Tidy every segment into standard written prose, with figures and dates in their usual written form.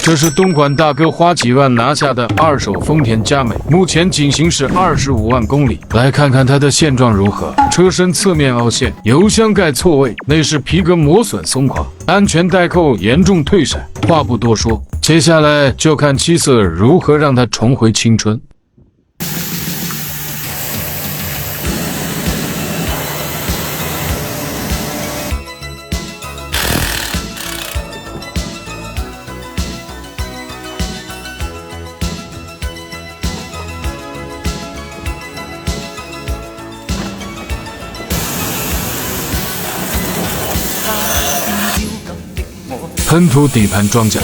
这是东莞大哥花几万拿下的二手丰田佳美，目前仅行驶25万公里。来看看它的现状如何。车身侧面凹陷，油箱盖错位，内饰皮革磨损松垮，安全带扣严重褪色。话不多说，接下来就看七色如何让它重回青春。喷涂底盘装甲。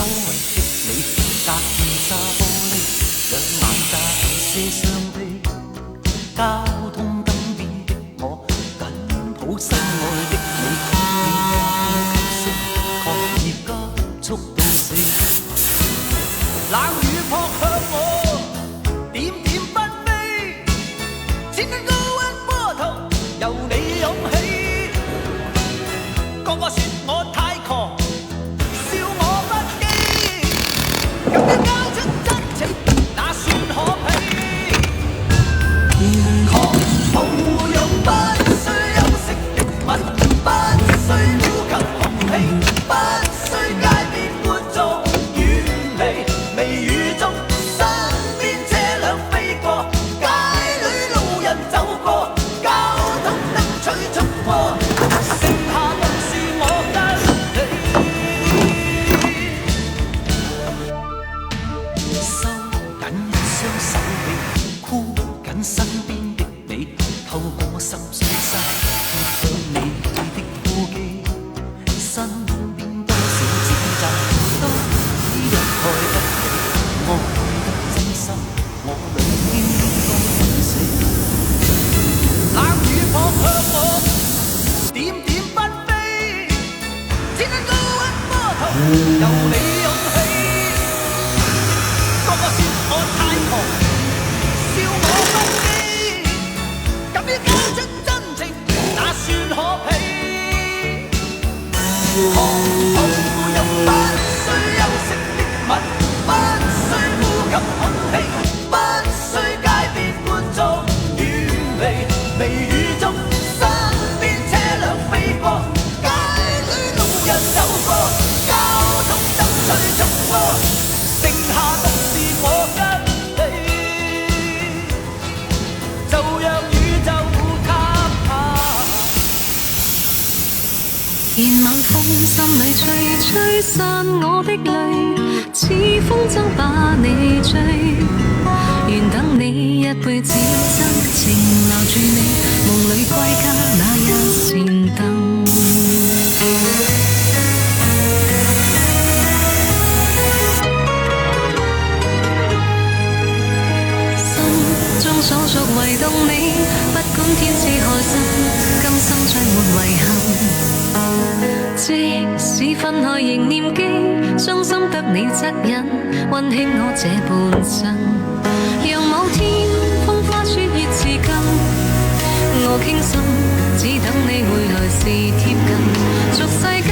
然晚風心裏吹散我的淚，似風箏把你追。願等你一輩子真情留住你，夢裏歸家那一盞燈。心中所屬唯獨你，不管天知海深，今生將沒遺憾。即使分開仍念記，傷心得你惻隱，溫馨我這半生。讓某天風花雪月似金，我傾心，只等你回來時貼近。俗世間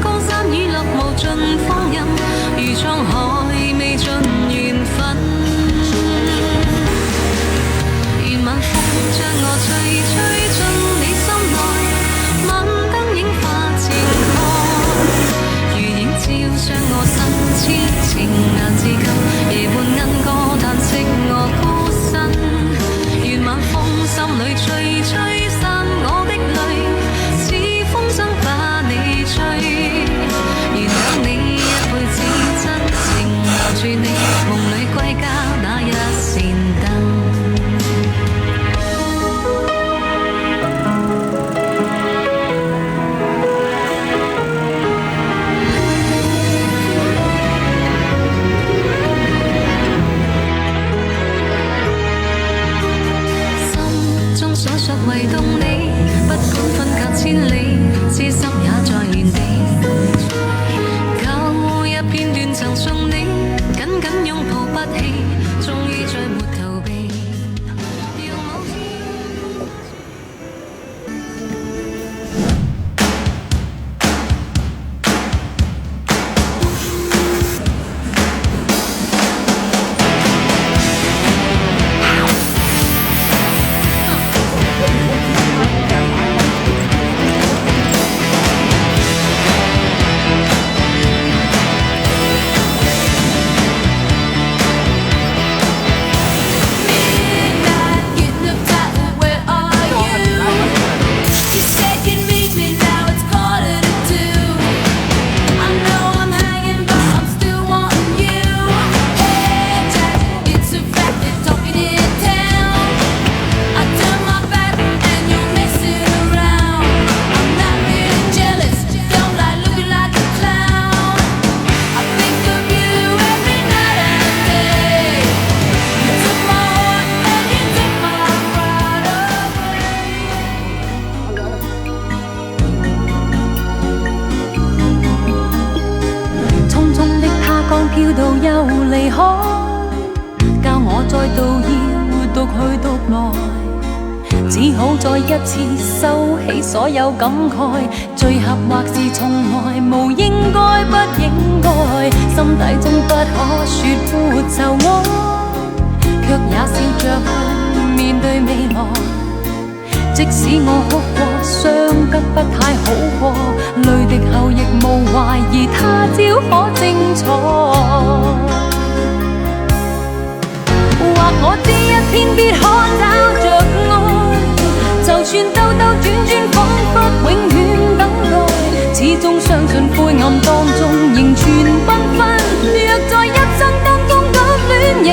江山雨落無盡芳蔭，如滄海未盡緣分。願晚風將我吹進你心內，晚燈映化情海，如影照將我心痴情難自禁，夜半鶯歌嘆息我孤身。願晚風心裏吹散我的淚，似風箏把你追。願等你一輩子真情留住你，夢裏歸家那一扇燈。所屬唯獨你，不管分隔千里，痴心也在原地。舊日片段曾送你，緊緊擁抱不棄，終於再沒逃避。讓某天度又離開，教我再度要獨去獨來，只好再一次收起所有感慨，最合或是從來無應該不應該，心底中不可說沒愁愛，卻也笑着去面對未來。即使我哭過，傷得不太好過，淚滴後亦無懷疑他朝可精彩。或我知一天必可找着愛，就算兜兜轉轉，彷彿永遠等待，始終相信灰暗當中仍存繽紛。若在一生當中感戀亦